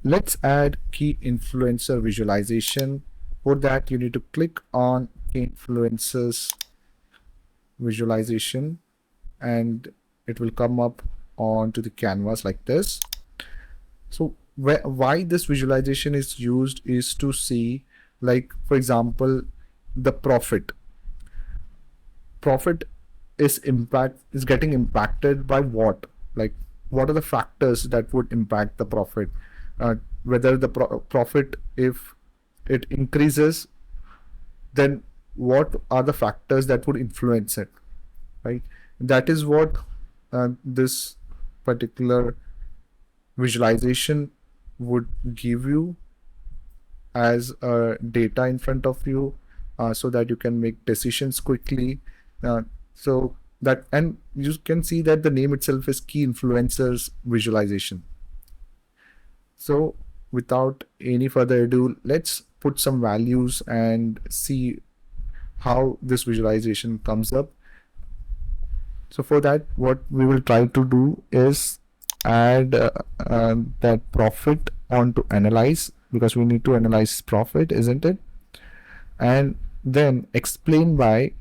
let's add key influencer visualization. For that, you need to click on key influencers visualization, and it will come up onto the canvas like this. So why this visualization is used is to see, like, for example, the profit is getting impacted by what? Like, what are the factors that would impact the profit? Whether the profit, if it increases, then what are the factors that would influence it, right? That is what this particular visualization would give you as data in front of you, so that you can make decisions quickly. So that, and you can see that the name itself is key influencers visualization. So without any further ado, let's put some values and see how this visualization comes up. So for that, what we will try to do is add that profit onto analyze, because we need to analyze profit, isn't it? And then explain why.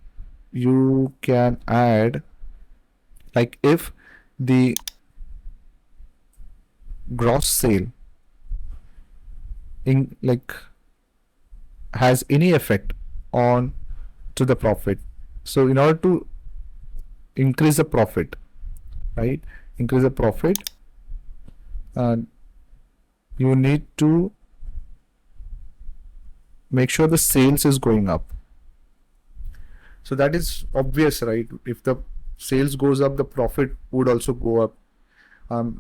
You can add, like, if the gross sale in, like, has any effect on to the profit. So in order to increase the profit, right, increase the profit, you need to make sure the sales is going up. So that is obvious, right? If the sales goes up, the profit would also go up.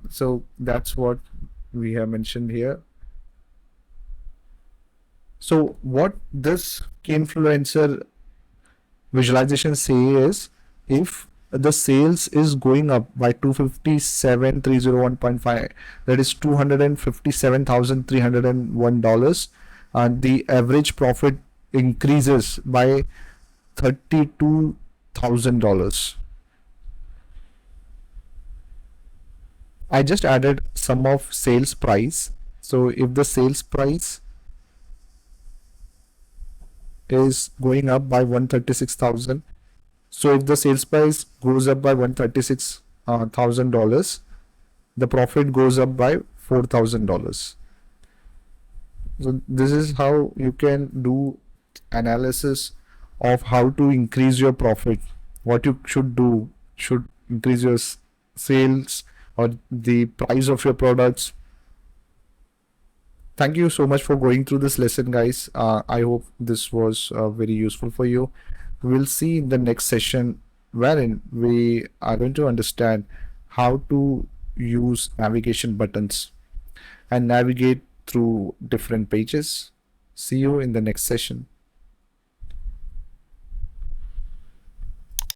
So that's what we have mentioned here. So what this key influencer visualization say is, if the sales is going up by 257,301.5, that is $257,301, and the average profit increases by $32,000. I just added sum of sales price. So if the sales price is going up by 136,000, so if the sales price goes up by $136,000, the profit goes up by $4,000. So this is how you can do analysis of how to increase your profit. What you should do, should increase your sales or the price of your products. Thank you so much for going through this lesson, guys. I hope this was very useful for you. We'll see in the next session, wherein we are going to understand how to use navigation buttons and navigate through different pages. See you in the next session.